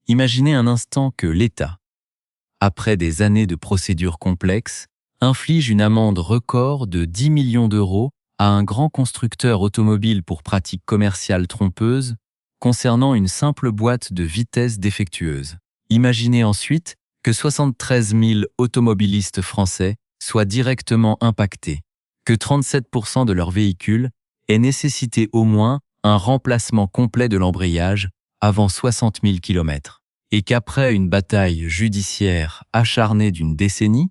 Imaginez un instant que l'État, après des années de procédures complexes, inflige une amende record de 10 millions d'euros à un grand constructeur automobile pour pratiques commerciales trompeuses concernant une simple boîte de vitesse défectueuse. Imaginez ensuite que 73 000 automobilistes français soient directement impactés, que 37% de leurs véhicules aient nécessité au moins un remplacement complet de l'embrayage avant 60 000 km, et qu'après une bataille judiciaire acharnée d'une décennie,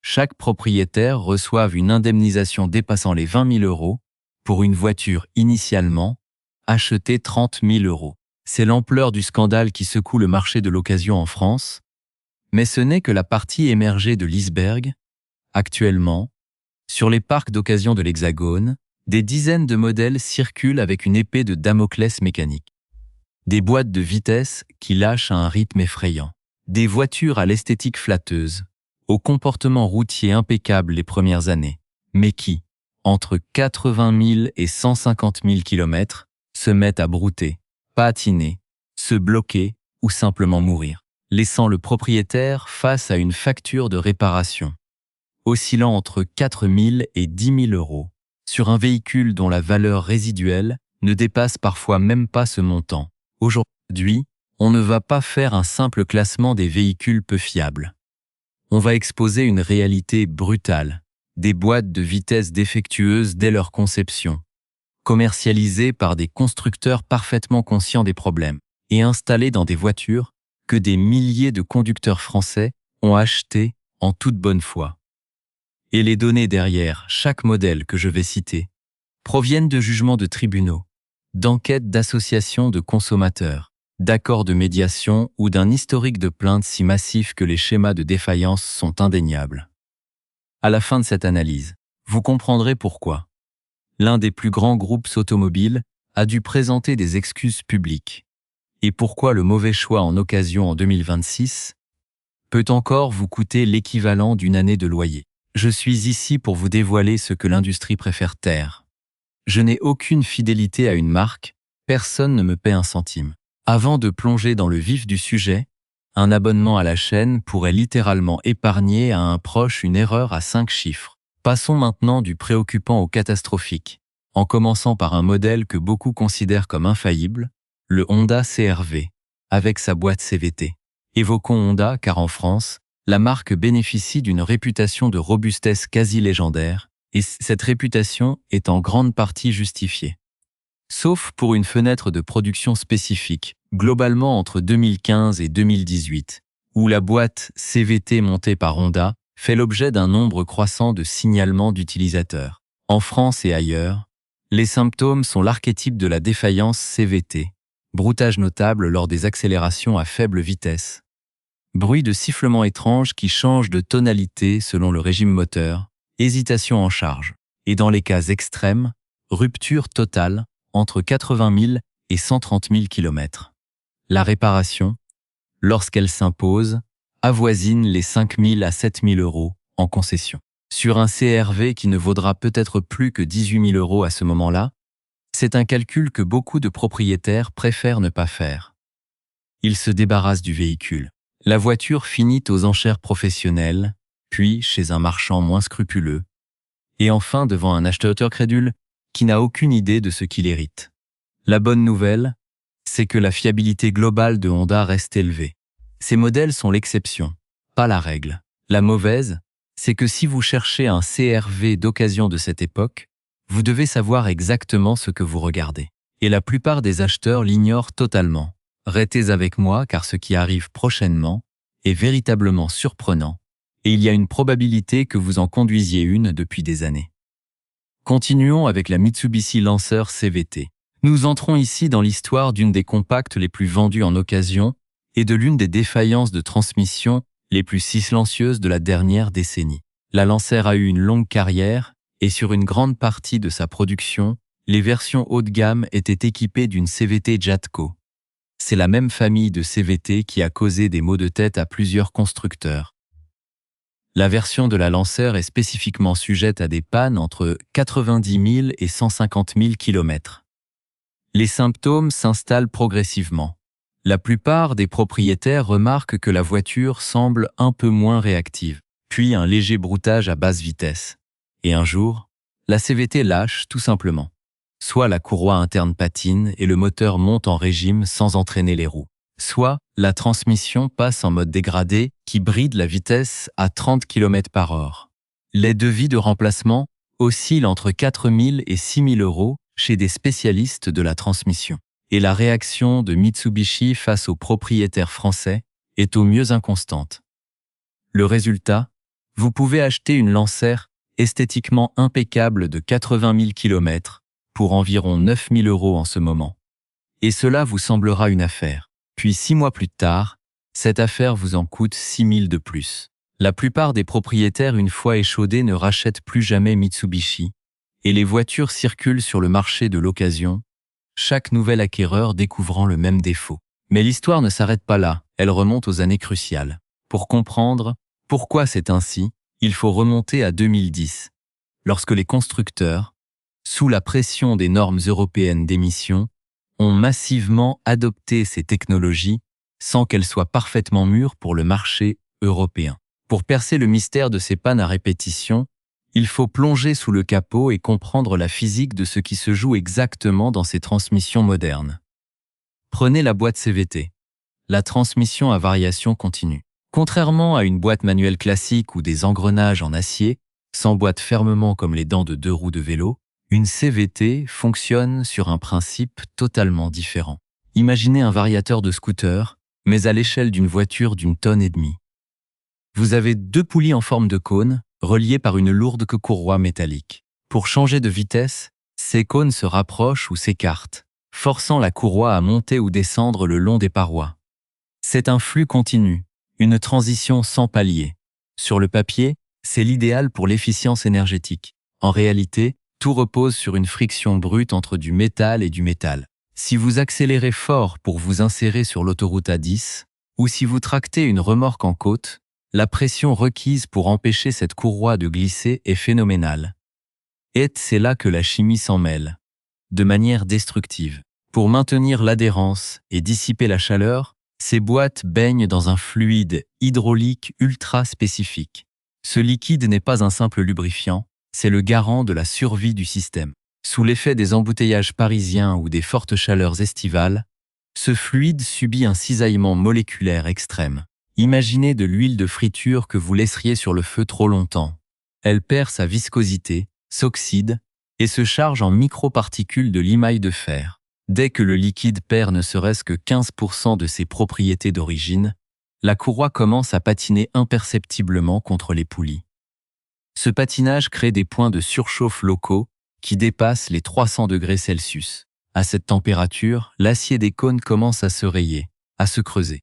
chaque propriétaire reçoive une indemnisation dépassant les 20 000 euros pour une voiture initialement achetée 30 000 euros. C'est l'ampleur du scandale qui secoue le marché de l'occasion en France, mais ce n'est que la partie émergée de l'iceberg. Actuellement, sur les parcs d'occasion de l'Hexagone, des dizaines de modèles circulent avec une épée de Damoclès mécanique. Des boîtes de vitesse qui lâchent à un rythme effrayant. Des voitures à l'esthétique flatteuse, au comportement routier impeccable les premières années, mais qui, entre 80 000 et 150 000 km, se mettent à brouter, patiner, se bloquer ou simplement mourir, laissant le propriétaire face à une facture de réparation, oscillant entre 4 000 et 10 000 euros, sur un véhicule dont la valeur résiduelle ne dépasse parfois même pas ce montant. Aujourd'hui, on ne va pas faire un simple classement des véhicules peu fiables. On va exposer une réalité brutale, des boîtes de vitesse défectueuses dès leur conception, commercialisées par des constructeurs parfaitement conscients des problèmes et installées dans des voitures que des milliers de conducteurs français ont achetées en toute bonne foi. Et les données derrière chaque modèle que je vais citer proviennent de jugements de tribunaux, d'enquêtes d'associations de consommateurs, d'accords de médiation ou d'un historique de plaintes si massif que les schémas de défaillance sont indéniables. À la fin de cette analyse, vous comprendrez pourquoi l'un des plus grands groupes automobiles a dû présenter des excuses publiques et pourquoi le mauvais choix en occasion en 2026 peut encore vous coûter l'équivalent d'une année de loyer. Je suis ici pour vous dévoiler ce que l'industrie préfère taire. Je n'ai aucune fidélité à une marque, personne ne me paie un centime. Avant de plonger dans le vif du sujet, un abonnement à la chaîne pourrait littéralement épargner à un proche une erreur à 5 chiffres. Passons maintenant du préoccupant au catastrophique, en commençant par un modèle que beaucoup considèrent comme infaillible, le Honda CR-V, avec sa boîte CVT. Évoquons Honda car en France, la marque bénéficie d'une réputation de robustesse quasi légendaire, et cette réputation est en grande partie justifiée. Sauf pour une fenêtre de production spécifique, globalement entre 2015 et 2018, où la boîte CVT montée par Honda fait l'objet d'un nombre croissant de signalements d'utilisateurs. En France et ailleurs, les symptômes sont l'archétype de la défaillance CVT, broutage notable lors des accélérations à faible vitesse, bruit de sifflement étrange qui change de tonalité selon le régime moteur, hésitation en charge, et dans les cas extrêmes, rupture totale entre 80 000 et 130 000 km. La réparation, lorsqu'elle s'impose, avoisine les 5 000 à 7 000 euros en concession. Sur un CR-V qui ne vaudra peut-être plus que 18 000 euros à ce moment-là, c'est un calcul que beaucoup de propriétaires préfèrent ne pas faire. Ils se débarrassent du véhicule. La voiture finit aux enchères professionnelles, puis chez un marchand moins scrupuleux, et enfin devant un acheteur crédule qui n'a aucune idée de ce qu'il hérite. La bonne nouvelle, c'est que la fiabilité globale de Honda reste élevée. Ces modèles sont l'exception, pas la règle. La mauvaise, c'est que si vous cherchez un CR-V d'occasion de cette époque, vous devez savoir exactement ce que vous regardez. Et la plupart des acheteurs l'ignorent totalement. Restez avec moi car ce qui arrive prochainement est véritablement surprenant et il y a une probabilité que vous en conduisiez une depuis des années. Continuons avec la Mitsubishi Lancer CVT. Nous entrons ici dans l'histoire d'une des compacts les plus vendues en occasion et de l'une des défaillances de transmission les plus silencieuses de la dernière décennie. La Lancer a eu une longue carrière et sur une grande partie de sa production, les versions haut de gamme étaient équipées d'une CVT Jatco. C'est la même famille de CVT qui a causé des maux de tête à plusieurs constructeurs. La version de la Lancer est spécifiquement sujette à des pannes entre 90 000 et 150 000 km. Les symptômes s'installent progressivement. La plupart des propriétaires remarquent que la voiture semble un peu moins réactive, puis un léger broutage à basse vitesse. Et un jour, la CVT lâche tout simplement. Soit la courroie interne patine et le moteur monte en régime sans entraîner les roues. Soit la transmission passe en mode dégradé qui bride la vitesse à 30 km/h. Les devis de remplacement oscillent entre 4 000 et 6 000 euros chez des spécialistes de la transmission. Et la réaction de Mitsubishi face aux propriétaires français est au mieux inconstante. Le résultat, vous pouvez acheter une Lancer esthétiquement impeccable de 80 000 km pour environ 9 000 euros en ce moment. Et cela vous semblera une affaire. Puis 6 mois plus tard, cette affaire vous en coûte 6 000 de plus. La plupart des propriétaires, une fois échaudés, ne rachètent plus jamais Mitsubishi, et les voitures circulent sur le marché de l'occasion, chaque nouvel acquéreur découvrant le même défaut. Mais l'histoire ne s'arrête pas là, elle remonte aux années cruciales. Pour comprendre pourquoi c'est ainsi, il faut remonter à 2010, lorsque les constructeurs, sous la pression des normes européennes d'émission, ont massivement adopté ces technologies sans qu'elles soient parfaitement mûres pour le marché européen. Pour percer le mystère de ces pannes à répétition, il faut plonger sous le capot et comprendre la physique de ce qui se joue exactement dans ces transmissions modernes. Prenez la boîte CVT, la transmission à variation continue. Contrairement à une boîte manuelle classique ou des engrenages en acier, sans boîte fermement comme les dents de 2 roues de vélo, une CVT fonctionne sur un principe totalement différent. Imaginez un variateur de scooter, mais à l'échelle d'une voiture d'1,5 tonne. Vous avez 2 poulies en forme de cône, reliées par une lourde courroie métallique. Pour changer de vitesse, ces cônes se rapprochent ou s'écartent, forçant la courroie à monter ou descendre le long des parois. C'est un flux continu, une transition sans palier. Sur le papier, c'est l'idéal pour l'efficience énergétique. En réalité, tout repose sur une friction brute entre du métal et du métal. Si vous accélérez fort pour vous insérer sur l'autoroute A10, ou si vous tractez une remorque en côte, la pression requise pour empêcher cette courroie de glisser est phénoménale. Et c'est là que la chimie s'en mêle, de manière destructive. Pour maintenir l'adhérence et dissiper la chaleur, ces boîtes baignent dans un fluide hydraulique ultra spécifique. Ce liquide n'est pas un simple lubrifiant, c'est le garant de la survie du système. Sous l'effet des embouteillages parisiens ou des fortes chaleurs estivales, ce fluide subit un cisaillement moléculaire extrême. Imaginez de l'huile de friture que vous laisseriez sur le feu trop longtemps. Elle perd sa viscosité, s'oxyde et se charge en microparticules de limaille de fer. Dès que le liquide perd ne serait-ce que 15% de ses propriétés d'origine, la courroie commence à patiner imperceptiblement contre les poulies. Ce patinage crée des points de surchauffe locaux qui dépassent les 300 degrés Celsius. À cette température, l'acier des cônes commence à se rayer, à se creuser.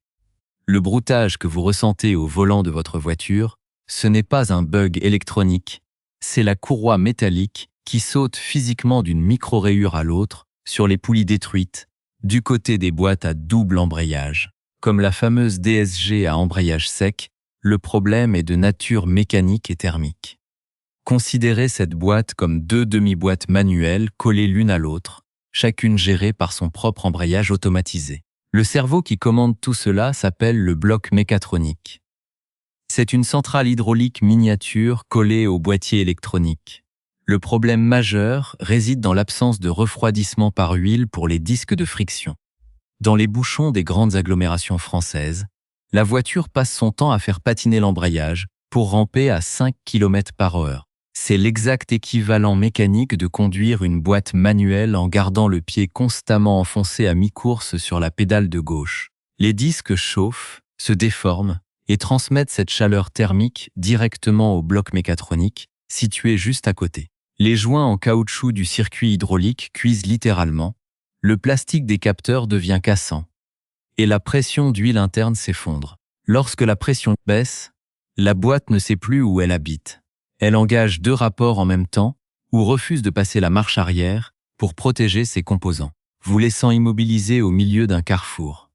Le broutage que vous ressentez au volant de votre voiture, ce n'est pas un bug électronique, c'est la courroie métallique qui saute physiquement d'une micro-rayure à l'autre sur les poulies détruites, du côté des boîtes à double embrayage. Comme la fameuse DSG à embrayage sec, le problème est de nature mécanique et thermique. Considérez cette boîte comme 2 demi-boîtes manuelles collées l'une à l'autre, chacune gérée par son propre embrayage automatisé. Le cerveau qui commande tout cela s'appelle le bloc mécatronique. C'est une centrale hydraulique miniature collée au boîtier électronique. Le problème majeur réside dans l'absence de refroidissement par huile pour les disques de friction. Dans les bouchons des grandes agglomérations françaises, la voiture passe son temps à faire patiner l'embrayage pour ramper à 5 km/h. C'est l'exact équivalent mécanique de conduire une boîte manuelle en gardant le pied constamment enfoncé à mi-course sur la pédale de gauche. Les disques chauffent, se déforment et transmettent cette chaleur thermique directement au bloc mécatronique, situé juste à côté. Les joints en caoutchouc du circuit hydraulique cuisent littéralement, le plastique des capteurs devient cassant, et la pression d'huile interne s'effondre. Lorsque la pression baisse, la boîte ne sait plus où elle habite. Elle engage 2 rapports en même temps ou refuse de passer la marche arrière pour protéger ses composants, vous laissant immobilisé au milieu d'un carrefour.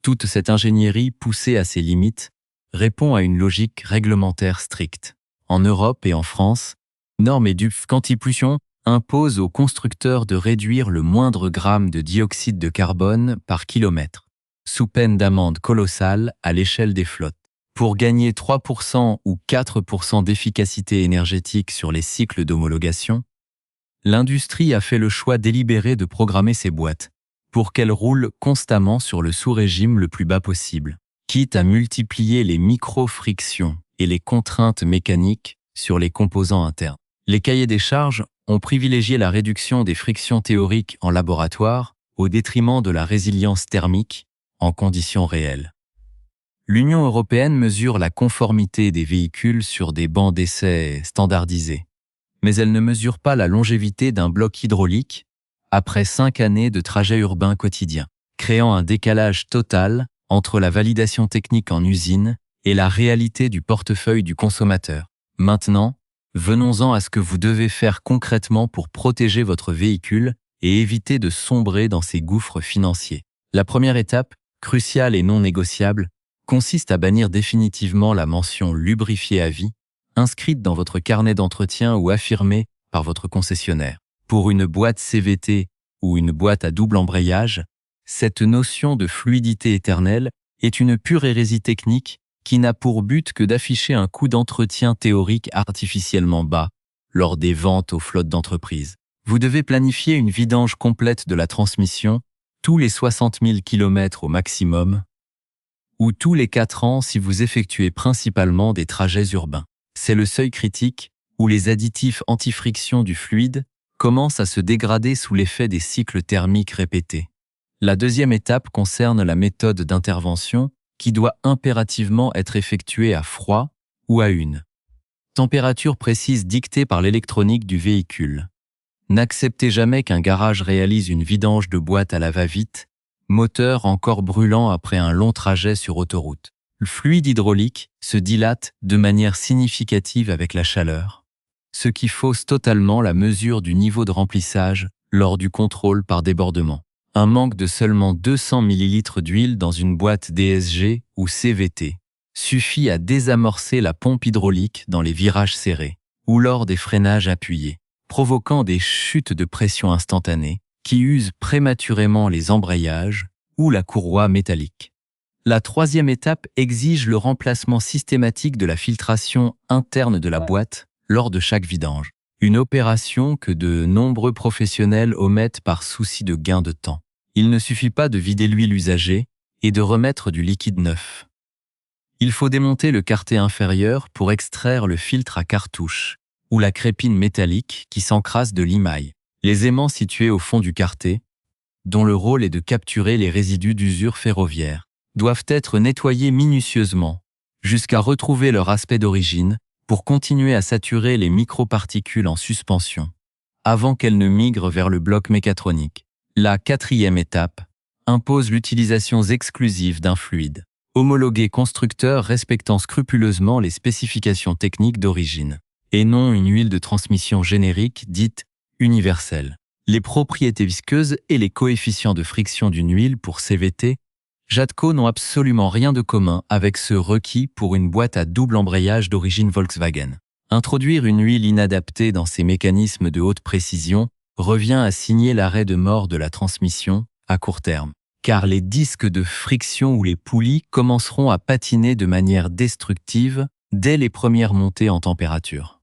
Toute cette ingénierie poussée à ses limites répond à une logique réglementaire stricte. En Europe et en France, normes et DUF quanti-pollution imposent aux constructeurs de réduire le moindre gramme de dioxyde de carbone par kilomètre. sous peine d'amende colossale à l'échelle des flottes. Pour gagner 3% ou 4% d'efficacité énergétique sur les cycles d'homologation, l'industrie a fait le choix délibéré de programmer ses boîtes pour qu'elles roulent constamment sur le sous-régime le plus bas possible, quitte à multiplier les micro-frictions et les contraintes mécaniques sur les composants internes. Les cahiers des charges ont privilégié la réduction des frictions théoriques en laboratoire au détriment de la résilience thermique en conditions réelles. L'Union européenne mesure la conformité des véhicules sur des bancs d'essai standardisés, mais elle ne mesure pas la longévité d'un bloc hydraulique après 5 années de trajet urbain quotidien, créant un décalage total entre la validation technique en usine et la réalité du portefeuille du consommateur. Maintenant, venons-en à ce que vous devez faire concrètement pour protéger votre véhicule et éviter de sombrer dans ces gouffres financiers. La première étape, cruciale et non négociable, consiste à bannir définitivement la mention « lubrifié à vie » inscrite dans votre carnet d'entretien ou affirmée par votre concessionnaire. Pour une boîte CVT ou une boîte à double embrayage, cette notion de fluidité éternelle est une pure hérésie technique qui n'a pour but que d'afficher un coût d'entretien théorique artificiellement bas lors des ventes aux flottes d'entreprise. Vous devez planifier une vidange complète de la transmission tous les 60 000 km au maximum ou tous les 4 ans si vous effectuez principalement des trajets urbains. C'est le seuil critique où les additifs anti-friction du fluide commencent à se dégrader sous l'effet des cycles thermiques répétés. La deuxième étape concerne la méthode d'intervention qui doit impérativement être effectuée à froid ou à une température précise dictée par l'électronique du véhicule. N'acceptez jamais qu'un garage réalise une vidange de boîte à la va-vite, moteur encore brûlant après un long trajet sur autoroute. Le fluide hydraulique se dilate de manière significative avec la chaleur, ce qui fausse totalement la mesure du niveau de remplissage lors du contrôle par débordement. Un manque de seulement 200 ml d'huile dans une boîte DSG ou CVT suffit à désamorcer la pompe hydraulique dans les virages serrés ou lors des freinages appuyés, provoquant des chutes de pression instantanées qui usent prématurément les embrayages ou la courroie métallique. La troisième étape exige le remplacement systématique de la filtration interne de la boîte lors de chaque vidange, une opération que de nombreux professionnels omettent par souci de gain de temps. Il ne suffit pas de vider l'huile usagée et de remettre du liquide neuf. Il faut démonter le carter inférieur pour extraire le filtre à cartouche ou la crépine métallique qui s'encrasse de limaille. Les aimants situés au fond du carter, dont le rôle est de capturer les résidus d'usure ferroviaire, doivent être nettoyés minutieusement jusqu'à retrouver leur aspect d'origine pour continuer à saturer les microparticules en suspension avant qu'elles ne migrent vers le bloc mécatronique. La quatrième étape impose l'utilisation exclusive d'un fluide homologué constructeur respectant scrupuleusement les spécifications techniques d'origine et non une huile de transmission générique dite universelle. Les propriétés visqueuses et les coefficients de friction d'une huile pour CVT, Jatco n'ont absolument rien de commun avec ceux requis pour une boîte à double embrayage d'origine Volkswagen. Introduire une huile inadaptée dans ces mécanismes de haute précision revient à signer l'arrêt de mort de la transmission à court terme, car les disques de friction ou les poulies commenceront à patiner de manière destructive dès les premières montées en température.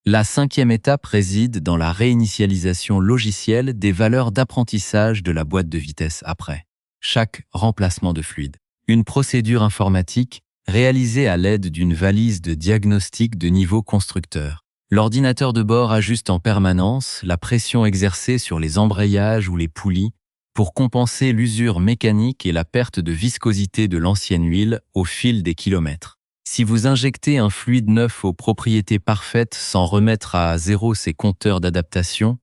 La cinquième étape réside dans la réinitialisation logicielle des valeurs d'apprentissage de la boîte de vitesse après chaque remplacement de fluide. Une procédure informatique réalisée à l'aide d'une valise de diagnostic de niveau constructeur. L'ordinateur de bord ajuste en permanence la pression exercée sur les embrayages ou les poulies pour compenser l'usure mécanique et la perte de viscosité de l'ancienne huile au fil des kilomètres. Si vous injectez un fluide neuf aux propriétés parfaites sans remettre à zéro ses compteurs d'adaptation,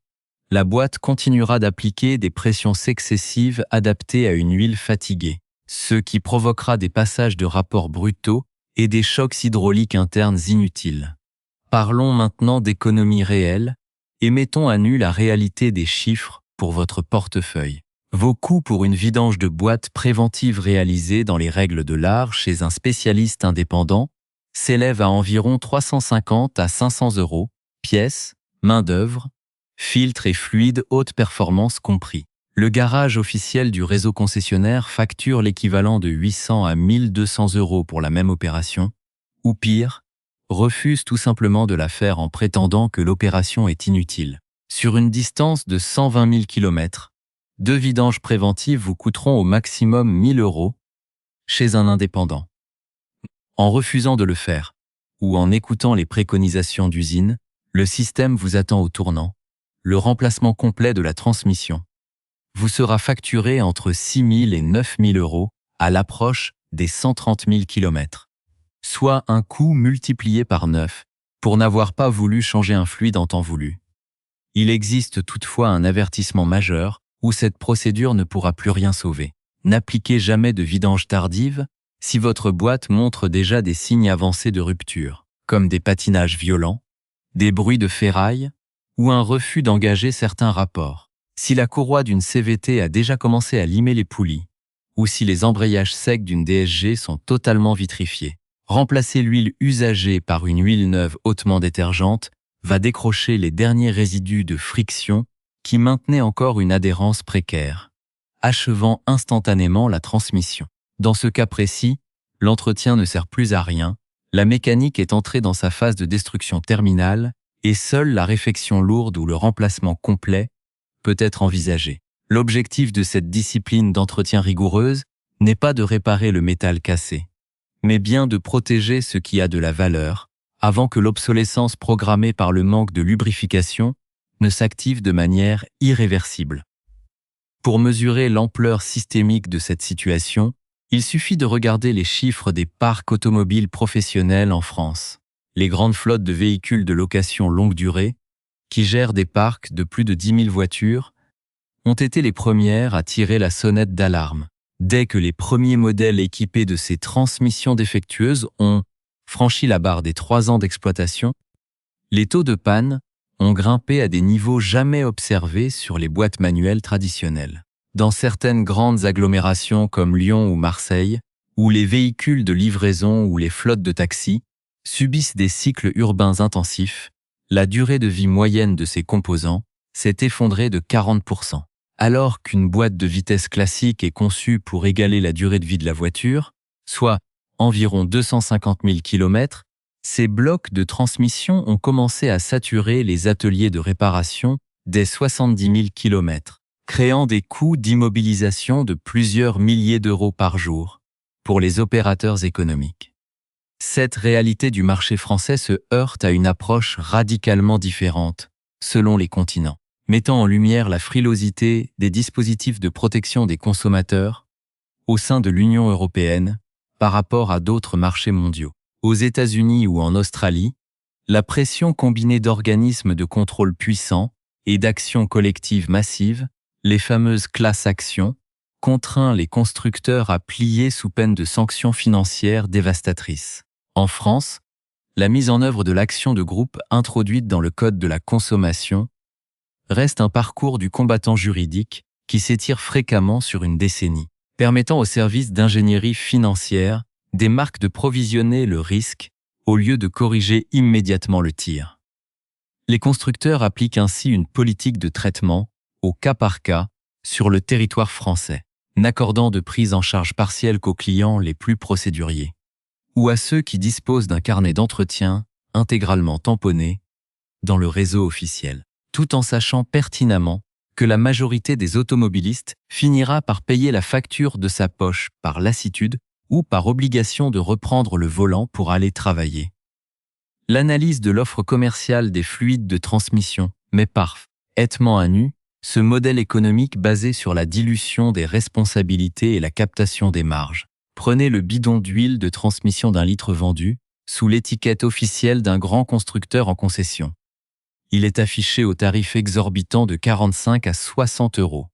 la boîte continuera d'appliquer des pressions successives adaptées à une huile fatiguée, ce qui provoquera des passages de rapports brutaux et des chocs hydrauliques internes inutiles. Parlons maintenant d'économie réelle et mettons à nu la réalité des chiffres pour votre portefeuille. Vos coûts pour une vidange de boîte préventive réalisée dans les règles de l'art chez un spécialiste indépendant s'élèvent à environ 350 à 500 €, pièces, main-d'œuvre, filtres et fluides haute performance compris. Le garage officiel du réseau concessionnaire facture l'équivalent de 800 à 1200 euros pour la même opération, ou pire, refuse tout simplement de la faire en prétendant que l'opération est inutile. Sur une distance de 120 000 km, 2 vidanges préventives vous coûteront au maximum 1 000 euros chez un indépendant. En refusant de le faire, ou en écoutant les préconisations d'usine, le système vous attend au tournant, le remplacement complet de la transmission vous sera facturé entre 6 000 et 9 000 euros à l'approche des 130 000 km, soit un coût multiplié par 9 pour n'avoir pas voulu changer un fluide en temps voulu. Il existe toutefois un avertissement majeur où cette procédure ne pourra plus rien sauver. N'appliquez jamais de vidange tardive si votre boîte montre déjà des signes avancés de rupture, comme des patinages violents, des bruits de ferraille ou un refus d'engager certains rapports. Si la courroie d'une CVT a déjà commencé à limer les poulies, ou si les embrayages secs d'une DSG sont totalement vitrifiés, remplacer l'huile usagée par une huile neuve hautement détergente va décrocher les derniers résidus de friction qui maintenaient encore une adhérence précaire, achevant instantanément la transmission. Dans ce cas précis, l'entretien ne sert plus à rien, la mécanique est entrée dans sa phase de destruction terminale et seule la réfection lourde ou le remplacement complet peut être envisagé. L'objectif de cette discipline d'entretien rigoureuse n'est pas de réparer le métal cassé, mais bien de protéger ce qui a de la valeur avant que l'obsolescence programmée par le manque de lubrification ne s'active de manière irréversible. Pour mesurer l'ampleur systémique de cette situation, il suffit de regarder les chiffres des parcs automobiles professionnels en France. Les grandes flottes de véhicules de location longue durée, qui gèrent des parcs de plus de 10 000 voitures, ont été les premières à tirer la sonnette d'alarme. Dès que les premiers modèles équipés de ces transmissions défectueuses ont franchi la barre des 3 ans d'exploitation, les taux de panne ont grimpé à des niveaux jamais observés sur les boîtes manuelles traditionnelles. Dans certaines grandes agglomérations comme Lyon ou Marseille, où les véhicules de livraison ou les flottes de taxis subissent des cycles urbains intensifs, la durée de vie moyenne de ces composants s'est effondrée de 40%. Alors qu'une boîte de vitesse classique est conçue pour égaler la durée de vie de la voiture, soit environ 250 000 km, ces blocs de transmission ont commencé à saturer les ateliers de réparation dès 70 000 km, créant des coûts d'immobilisation de plusieurs milliers d'euros par jour pour les opérateurs économiques. Cette réalité du marché français se heurte à une approche radicalement différente, selon les continents, mettant en lumière la frilosité des dispositifs de protection des consommateurs au sein de l'Union européenne par rapport à d'autres marchés mondiaux. Aux États-Unis ou en Australie, la pression combinée d'organismes de contrôle puissants et d'actions collectives massives, les fameuses class actions, contraint les constructeurs à plier sous peine de sanctions financières dévastatrices. En France, la mise en œuvre de l'action de groupe introduite dans le Code de la consommation reste un parcours du combattant juridique qui s'étire fréquemment sur une décennie, permettant aux services d'ingénierie financière des marques de provisionner le risque au lieu de corriger immédiatement le tir. Les constructeurs appliquent ainsi une politique de traitement au cas par cas sur le territoire français, n'accordant de prise en charge partielle qu'aux clients les plus procéduriers, ou à ceux qui disposent d'un carnet d'entretien intégralement tamponné dans le réseau officiel, tout en sachant pertinemment que la majorité des automobilistes finira par payer la facture de sa poche par lassitude ou par obligation de reprendre le volant pour aller travailler. L'analyse de l'offre commerciale des fluides de transmission met parfaitement à nu ce modèle économique basé sur la dilution des responsabilités et la captation des marges. Prenez le bidon d'huile de transmission d'1 litre vendu sous l'étiquette officielle d'un grand constructeur en concession. Il est affiché au tarif exorbitant de 45 à 60 euros.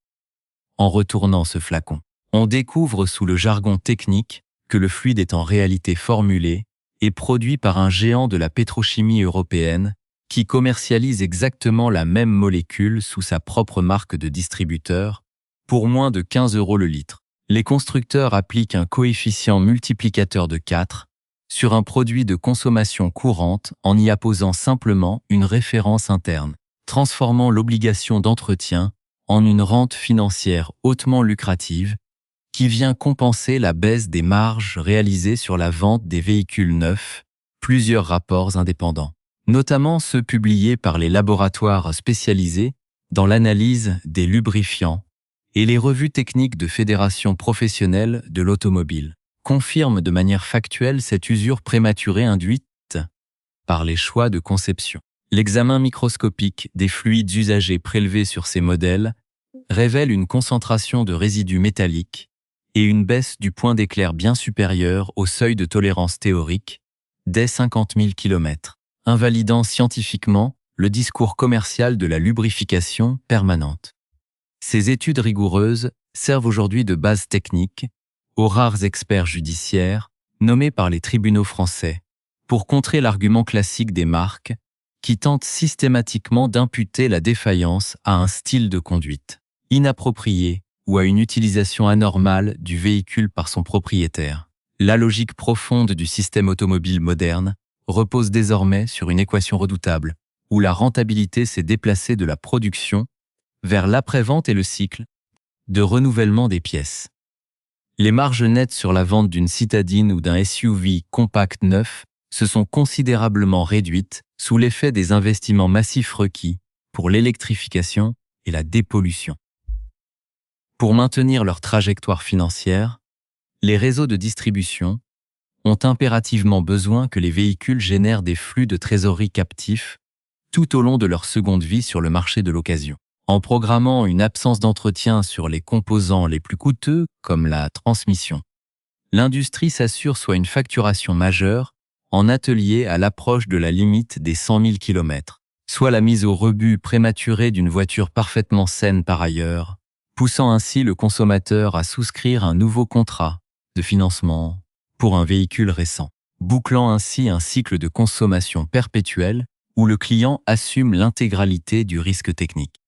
En retournant ce flacon, on découvre sous le jargon technique que le fluide est en réalité formulé et produit par un géant de la pétrochimie européenne qui commercialise exactement la même molécule sous sa propre marque de distributeur pour moins de 15 euros le litre. Les constructeurs appliquent un coefficient multiplicateur de 4 sur un produit de consommation courante en y apposant simplement une référence interne, transformant l'obligation d'entretien en une rente financière hautement lucrative qui vient compenser la baisse des marges réalisées sur la vente des véhicules neufs. Plusieurs rapports indépendants, notamment ceux publiés par les laboratoires spécialisés dans l'analyse des lubrifiants et les revues techniques de fédérations professionnelles de l'automobile, confirment de manière factuelle cette usure prématurée induite par les choix de conception. L'examen microscopique des fluides usagés prélevés sur ces modèles révèle une concentration de résidus métalliques et une baisse du point d'éclair bien supérieure au seuil de tolérance théorique dès 50 000 km, invalidant scientifiquement le discours commercial de la lubrification permanente. Ces études rigoureuses servent aujourd'hui de base technique aux rares experts judiciaires nommés par les tribunaux français pour contrer l'argument classique des marques qui tentent systématiquement d'imputer la défaillance à un style de conduite inapproprié ou à une utilisation anormale du véhicule par son propriétaire. La logique profonde du système automobile moderne repose désormais sur une équation redoutable, où la rentabilité s'est déplacée de la production vers l'après-vente et le cycle de renouvellement des pièces. Les marges nettes sur la vente d'une citadine ou d'un SUV compact neuf se sont considérablement réduites sous l'effet des investissements massifs requis pour l'électrification et la dépollution. Pour maintenir leur trajectoire financière, les réseaux de distribution ont impérativement besoin que les véhicules génèrent des flux de trésorerie captifs tout au long de leur seconde vie sur le marché de l'occasion. En programmant une absence d'entretien sur les composants les plus coûteux, comme la transmission, l'industrie s'assure soit une facturation majeure en atelier à l'approche de la limite des 100 000 km, soit la mise au rebut prématurée d'une voiture parfaitement saine par ailleurs, poussant ainsi le consommateur à souscrire un nouveau contrat de financement pour un véhicule récent, bouclant ainsi un cycle de consommation perpétuelle où le client assume l'intégralité du risque technique.